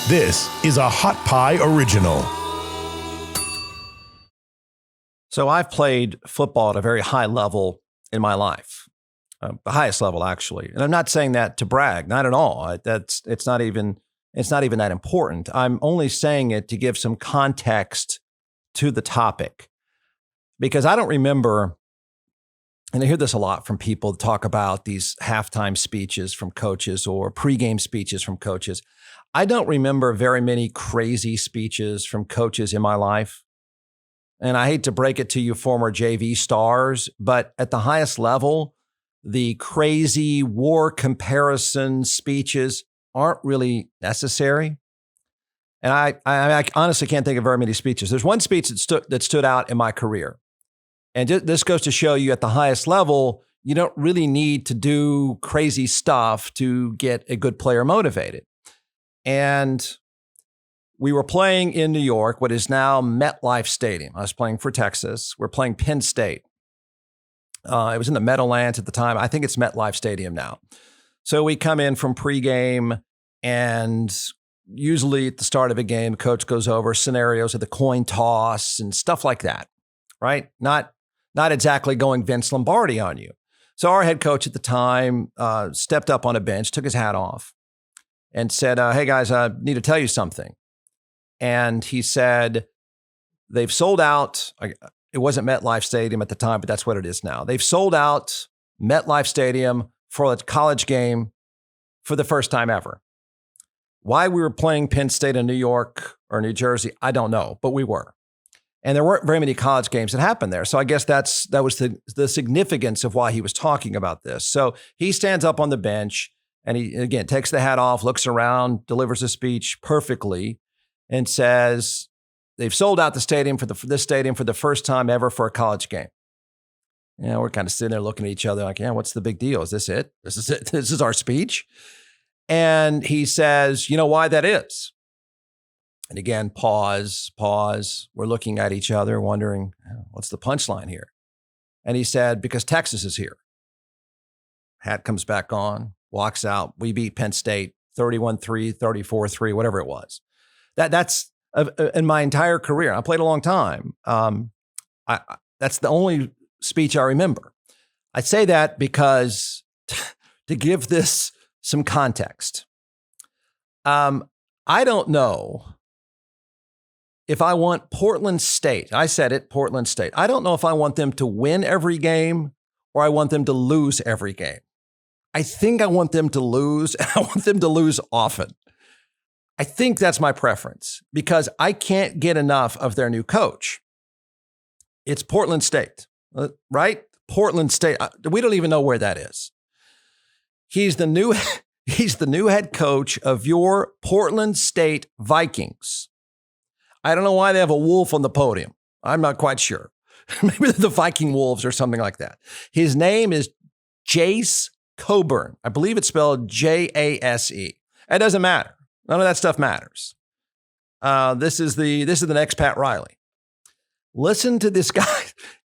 This is a Hot Pie Original. So I've played football at a very high level in my life, the highest level actually. And I'm not saying that to brag, not at all. It's not even that important. I'm only saying it to give some context to the topic, because I don't remember, and I hear this a lot from people talk about these halftime speeches from coaches or pregame speeches from coaches. I don't remember very many crazy speeches from coaches in my life. And I hate to break it to you former JV stars, but at the highest level, the crazy war comparison speeches aren't really necessary. And I honestly can't think of very many speeches. There's one speech that stood out in my career. And this goes to show you at the highest level, you don't really need to do crazy stuff to get a good player motivated. And we were playing in New York, what is now MetLife Stadium. I was playing for Texas. We're playing Penn State. It was in the Meadowlands at the time. I think it's MetLife Stadium now. So we come in from pregame, and usually at the start of a game, the coach goes over scenarios of the coin toss and stuff like that, right? Not exactly going Vince Lombardi on you. So our head coach at the time stepped up on a bench, took his hat off, and said, hey guys, I need to tell you something. And he said, they've sold out. It wasn't MetLife Stadium at the time, but that's what it is now. They've sold out MetLife Stadium for a college game for the first time ever. Why we were playing Penn State in New York or New Jersey, I don't know, but we were. And there weren't very many college games that happened there. So I guess that was the significance of why he was talking about this. So he stands up on the bench and he, again, takes the hat off, looks around, delivers a speech perfectly, and says, they've sold out the stadium for this stadium for the first time ever for a college game. You know, we're kind of sitting there looking at each other like, yeah, what's the big deal? Is this it? This is it. This is our speech. And he says, you know why that is? And again, pause. We're looking at each other, wondering, what's the punchline here? And he said, because Texas is here. Hat comes back on, walks out. We beat Penn State 31-3, 34-3, whatever it was. That's in my entire career. I played a long time. That's the only speech I remember. I say that because to give this some context. I don't know if I want Portland State. I said it, Portland State. I don't know if I want them to win every game or I want them to lose every game. I think I want them to lose, and I want them to lose often. I think that's my preference because I can't get enough of their new coach. It's Portland State, right? Portland State. We don't even know where that is. He's the new head coach of your Portland State Vikings. I don't know why they have a wolf on the podium. I'm not quite sure. Maybe they're the Viking Wolves or something like that. His name is Jace Coburn. I believe it's spelled Jase. It doesn't matter. None of that stuff matters. This is the next Pat Riley. Listen to this guy.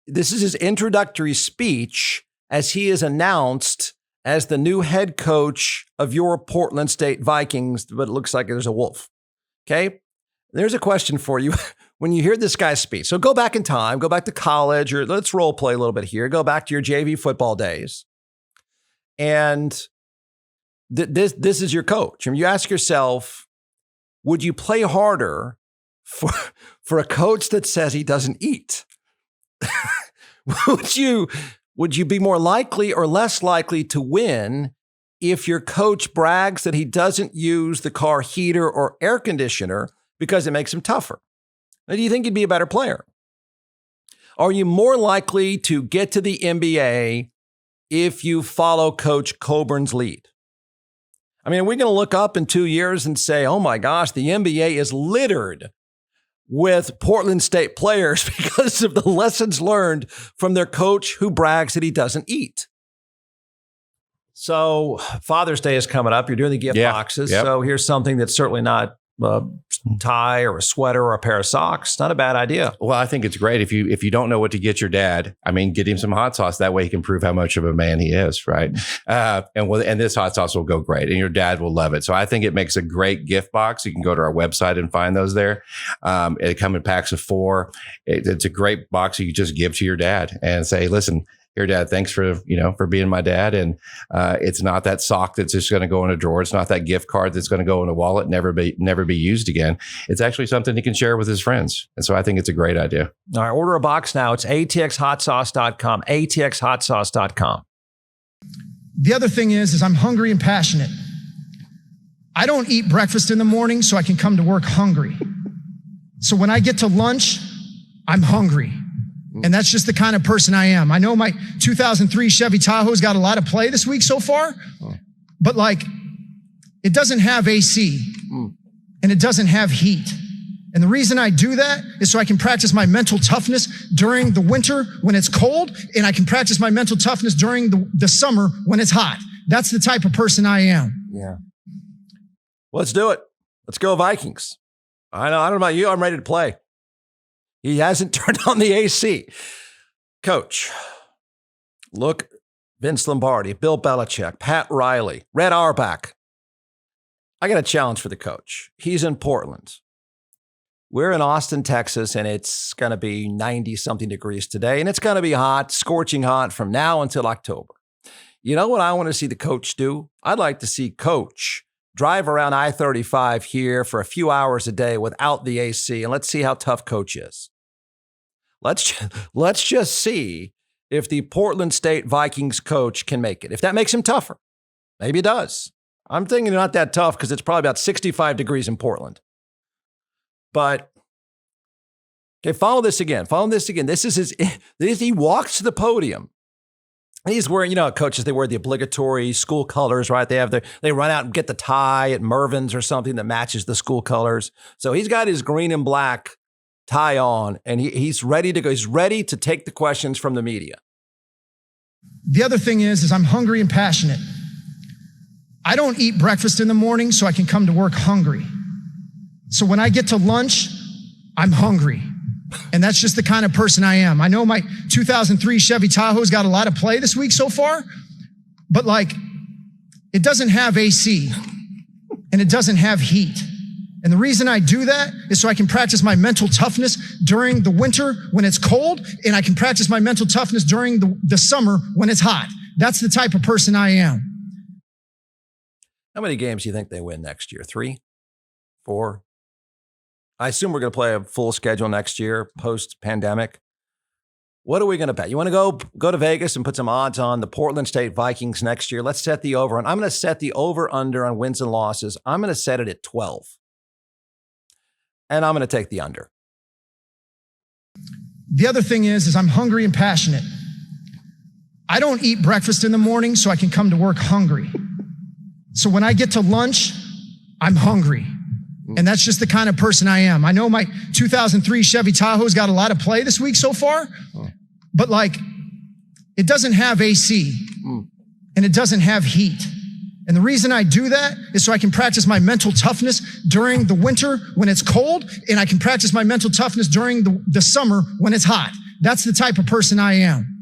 This is his introductory speech as he is announced as the new head coach of your Portland State Vikings, but it looks like there's a wolf. Okay? There's a question for you when you hear this guy's speech. So go back in time, go back to college, or let's role play a little bit here. Go back to your JV football days. And this is your coach. I mean, you ask yourself, would you play harder for a coach that says he doesn't eat? Would you be more likely or less likely to win if your coach brags that he doesn't use the car heater or air conditioner because it makes him tougher? Or do you think you'd be a better player? Are you more likely to get to the NBA if you follow Coach Coburn's lead? I mean, are we going to look up in 2 years and say, oh my gosh, the NBA is littered with Portland State players because of the lessons learned from their coach who brags that he doesn't eat? So Father's Day is coming up. You're doing the gift boxes. Yep. So here's something that's certainly not tie or a sweater or a pair of socks. Not a bad idea. Well, I think it's great if you don't know what to get your dad. I mean, get him some hot sauce. That way he can prove how much of a man he is, right? And this hot sauce will go great, and your dad will love it. So I think it makes a great gift box. You can go to our website and find those there. It come in packs of 4. It's a great box you just give to your dad and say, listen, here, Dad, thanks for being my dad. And it's not that sock that's just going to go in a drawer. It's not that gift card that's going to go in a wallet, never be used again. It's actually something he can share with his friends. And so I think it's a great idea. All right, order a box now. It's atxhotsauce.com, atxhotsauce.com. The other thing is I'm hungry and passionate. I don't eat breakfast in the morning so I can come to work hungry. So when I get to lunch, I'm hungry. And that's just the kind of person I am. I know my 2003 Chevy Tahoe's got a lot of play this week so far, but it doesn't have AC and it doesn't have heat. And the reason I do that is so I can practice my mental toughness during the winter when it's cold, and I can practice my mental toughness during the summer when it's hot. That's the type of person I am. Yeah. Let's do it. Let's go Vikings. I don't know about you. I'm ready to play. He hasn't turned on the AC. Coach, look, Vince Lombardi, Bill Belichick, Pat Riley, Red Auerbach. I got a challenge for the coach. He's in Portland. We're in Austin, Texas, and it's going to be 90-something degrees today, and it's going to be hot, scorching hot from now until October. You know what I want to see the coach do? I'd like to see Coach drive around I-35 here for a few hours a day without the AC, and let's see how tough Coach is. Let's just see if the Portland State Vikings coach can make it. If that makes him tougher, maybe it does. I'm thinking not that tough because it's probably about 65 degrees in Portland. But, okay, follow this again. This is he walks to the podium. He's wearing, coaches, they wear the obligatory school colors, right? They run out and get the tie at Mervyn's or something that matches the school colors. So he's got his green and black tie on, and he's ready to go. He's ready to take the questions from the media. The other thing is I'm hungry and passionate. I don't eat breakfast in the morning so I can come to work hungry. So when I get to lunch, I'm hungry. And that's just the kind of person I am. I know my 2003 Chevy Tahoe's got a lot of play this week so far, but it doesn't have AC and it doesn't have heat. And the reason I do that is so I can practice my mental toughness during the winter when it's cold, and I can practice my mental toughness during the summer when it's hot. That's the type of person I am. How many games do you think they win next year? 3? 4? I assume we're going to play a full schedule next year, post-pandemic. What are we going to bet? You want to go to Vegas and put some odds on the Portland State Vikings next year? Let's set the over. And I'm going to set the over-under on wins and losses. I'm going to set it at 12. And I'm going to take the under. The other thing is I'm hungry and passionate. I don't eat breakfast in the morning so I can come to work hungry. So when I get to lunch, I'm hungry. And that's just the kind of person I am. I know my 2003 Chevy Tahoe's got a lot of play this week so far, but it doesn't have AC and it doesn't have heat. And the reason I do that is so I can practice my mental toughness during the winter when it's cold, and I can practice my mental toughness during the summer when it's hot. That's the type of person I am.